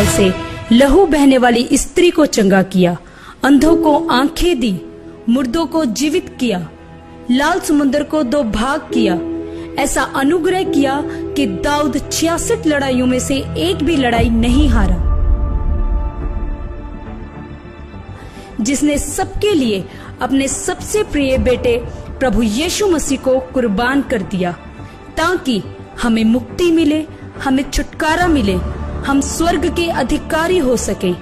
से लहू बहने वाली स्त्री को चंगा किया, अंधों को आंखें दी, मुर्दों को जीवित किया, लाल समुद्र को 2 भाग किया। ऐसा अनुग्रह किया कि दाऊद 66 लड़ाइयों में से एक भी लड़ाई नहीं हारा। जिसने सबके लिए अपने सबसे प्रिय बेटे प्रभु यीशु मसीह को कुर्बान कर दिया, ताकि हमें मुक्ति मिले, हमें छुटकारा मिले, हम स्वर्ग के अधिकारी हो सके।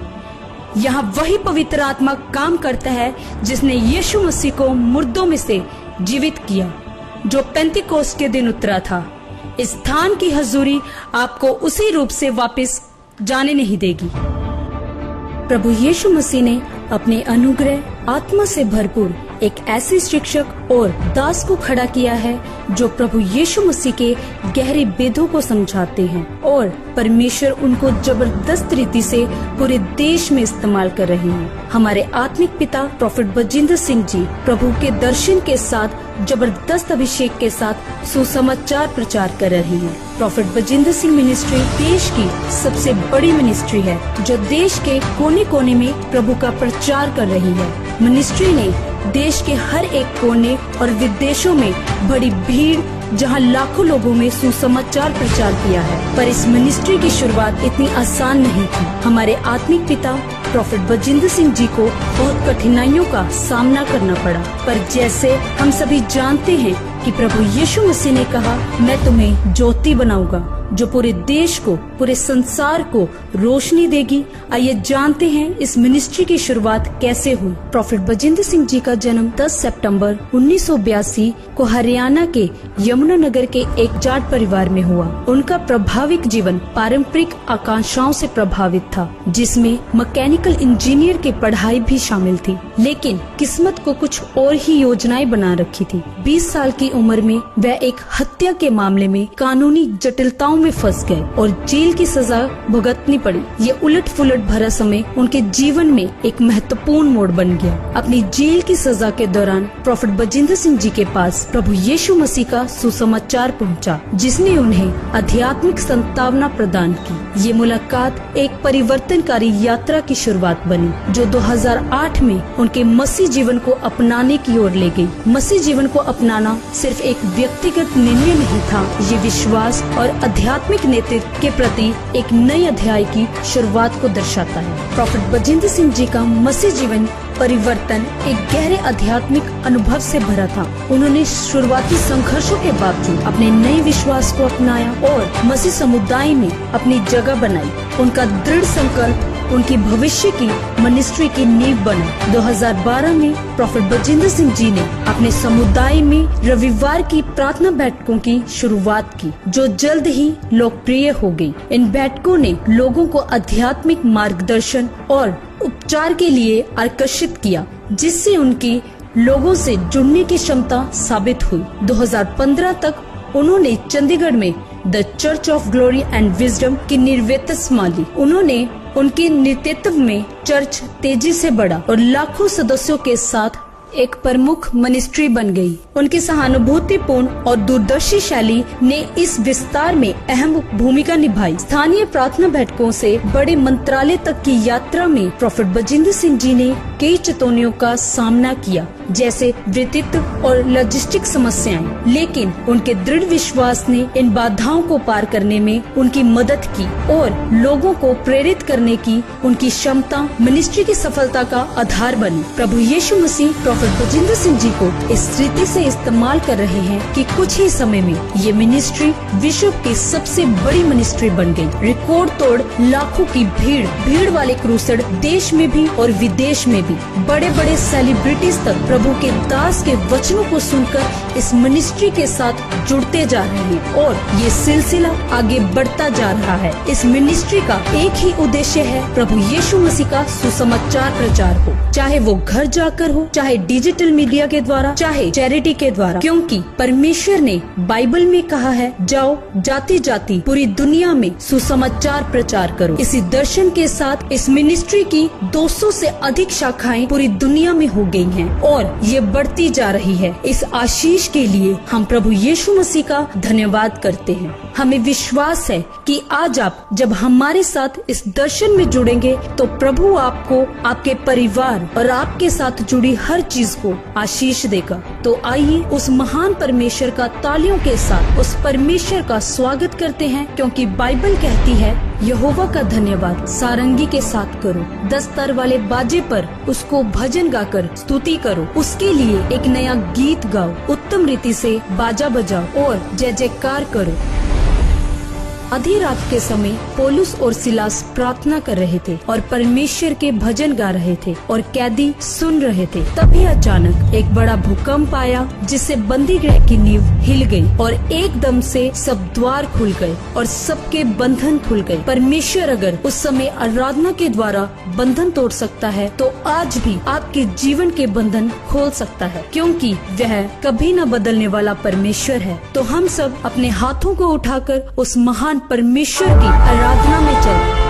यहाँ वही पवित्र आत्मा काम करता है जिसने यीशु मसीह को मुर्दों में से जीवित किया, जो पेंतिकोस्त के दिन उतरा था। इस स्थान की हजूरी आपको उसी रूप से वापस जाने नहीं देगी। प्रभु यीशु मसीह ने अपने अनुग्रह आत्मा से भरपूर एक ऐसे शिक्षक और दास को खड़ा किया है जो प्रभु यीशु मसीह के गहरे भेदों को समझाते हैं, और परमेश्वर उनको जबरदस्त रीति से पूरे देश में इस्तेमाल कर रहे हैं। हमारे आत्मिक पिता प्रोफेट बजिंदर सिंह जी प्रभु के दर्शन के साथ जबरदस्त अभिषेक के साथ सुसमाचार प्रचार कर रहे हैं। प्रोफेट बजिंदर सिंह मिनिस्ट्री देश की सबसे बड़ी मिनिस्ट्री है जो देश के कोने कोने में प्रभु का प्रचार कर रही है। मिनिस्ट्री ने देश के हर एक कोने और विदेशों में बड़ी भीड़ जहां लाखों लोगों में सुसमाचार प्रचार किया है। पर इस मिनिस्ट्री की शुरुआत इतनी आसान नहीं थी। हमारे आत्मिक पिता प्रोफेट बजिंदर सिंह जी को बहुत कठिनाइयों का सामना करना पड़ा, पर जैसे हम सभी जानते हैं कि प्रभु यीशु मसीह ने कहा, मैं तुम्हें ज्योति बनाऊंगा जो पूरे देश को, पूरे संसार को रोशनी देगी। आइए जानते हैं इस मिनिस्ट्री की शुरुआत कैसे हुई। प्रोफेट बजिंदर सिंह जी का जन्म 10 सितंबर 1982 को हरियाणा के यमुनानगर के एक जाट परिवार में हुआ। उनका प्रभाविक जीवन पारंपरिक आकांक्षाओं से प्रभावित था, जिसमें मैकेनिकल इंजीनियर की पढ़ाई भी शामिल थी, लेकिन किस्मत को कुछ और ही योजनाएं बना रखी थी। 20 साल की उम्र में वह एक हत्या के मामले में कानूनी जटिलताओं में फंस गए और जेल की सजा भुगतनी पड़ी। ये उलट पुलट भरा समय उनके जीवन में एक महत्वपूर्ण मोड़ बन गया। अपनी जेल की सजा के दौरान प्रोफेट बजिंदर सिंह जी के पास प्रभु यीशु मसीह का सुसमाचार पहुंचा, जिसने उन्हें आध्यात्मिक संतावना प्रदान की। ये मुलाकात एक परिवर्तनकारी यात्रा की शुरुआत बनी, जो 2008 में उनके मसीह जीवन को अपनाने की ओर ले गई। मसीह जीवन को अपनाना सिर्फ एक व्यक्तिगत निर्णय नहीं था, ये विश्वास और आध्यात्मिक नेतृत्व के प्रति एक नए अध्याय की शुरुआत को दर्शाता है। प्रोफेट बजिंदर सिंह जी का मसीह जीवन परिवर्तन एक गहरे आध्यात्मिक अनुभव से भरा था। उन्होंने शुरुआती संघर्षों के बावजूद अपने नए विश्वास को अपनाया और मसीह समुदाय में अपनी जगह बनाई। उनका दृढ़ संकल्प उनकी भविष्य की मिनिस्ट्री की नींव बना। 2012 में प्रोफेट बजिंदर सिंह जी ने अपने समुदाय में रविवार की प्रार्थना बैठकों की शुरुआत की, जो जल्द ही लोकप्रिय हो गई। इन बैठकों ने लोगों को आध्यात्मिक मार्गदर्शन और उपचार के लिए आकर्षित किया, जिससे उनकी लोगों से जुड़ने की क्षमता साबित हुई। 2015 तक उन्होंने चंडीगढ़ में the church of glory and wisdom की निर्वेद संभाली। उन्होंने उनके नेतृत्व में चर्च तेजी से बढ़ा और लाखों सदस्यों के साथ एक प्रमुख मिनिस्ट्री बन गई। उनकी सहानुभूतिपूर्ण और दूरदर्शी शैली ने इस विस्तार में अहम भूमिका निभाई। स्थानीय प्रार्थना बैठकों से बड़े मंत्रालय तक की यात्रा में प्रोफेट बजिंदर सिंह जी ने कई चुनौतियों का सामना किया, जैसे वित्तीय और लॉजिस्टिक समस्याएं, लेकिन उनके दृढ़ विश्वास ने इन बाधाओं को पार करने में उनकी मदद की और लोगों को प्रेरित करने की उनकी क्षमता मिनिस्ट्री की सफलता का आधार बनी। प्रभु यीशु मसीह प्रोफेट बजिंदर सिंह जी को इस रीति से इस्तेमाल कर रहे हैं कि कुछ ही समय में ये मिनिस्ट्री विश्व की सबसे बड़ी मिनिस्ट्री बन गई। रिकॉर्ड तोड़ लाखों की भीड़ वाले क्रूसेड देश में भी और विदेश में भी बड़े बड़े सेलिब्रिटीज तक प्रभु के दास के वचनों को सुनकर इस मिनिस्ट्री के साथ जुड़ते जा रहे हैं और ये सिलसिला आगे बढ़ता जा रहा है। इस मिनिस्ट्री का एक ही उद्देश्य है, प्रभु यीशु मसीह का सुसमाचार प्रचार हो, चाहे वो घर जाकर हो, चाहे डिजिटल मीडिया के द्वारा, चाहे चैरिटी के द्वारा, क्योंकि परमेश्वर ने बाइबल में कहा है, जाओ जाति जाति पूरी दुनिया में सुसमाचार प्रचार करो। इसी दर्शन के साथ इस मिनिस्ट्री की 200 से अधिक शाखाएं पूरी दुनिया में हो गई हैं और ये बढ़ती जा रही है। इस आशीष आशीष के लिए हम प्रभु यीशु मसीह का धन्यवाद करते हैं। हमें विश्वास है कि आज आप जब हमारे साथ इस दर्शन में जुड़ेंगे तो प्रभु आपको, आपके परिवार और आपके साथ जुड़ी हर चीज को आशीष देगा। तो आइए उस महान परमेश्वर का तालियों के साथ उस परमेश्वर का स्वागत करते हैं, क्योंकि बाइबल कहती है यहोवा का धन्यवाद सारंगी के साथ करो, 10 तार वाले बाजे पर उसको भजन गाकर स्तुति करो, उसके लिए एक नया गीत गाओ, उत्तम रीति से बाजा बजाओ और जय जयकार करो। आधी रात के समय पौलुस और सिलास प्रार्थना कर रहे थे और परमेश्वर के भजन गा रहे थे और कैदी सुन रहे थे। तभी अचानक एक बड़ा भूकंप आया, जिससे बंदी गृह की नींव हिल गई और एकदम से सब द्वार खुल गए और सबके बंधन खुल गए। परमेश्वर अगर उस समय आराधना के द्वारा बंधन तोड़ सकता है तो आज भी आपके जीवन के बंधन खोल सकता है, क्योंकि वह कभी न बदलने वाला परमेश्वर है। तो हम सब अपने हाथों को उठाकर उस महान परमेश्वर की आराधना में चलें।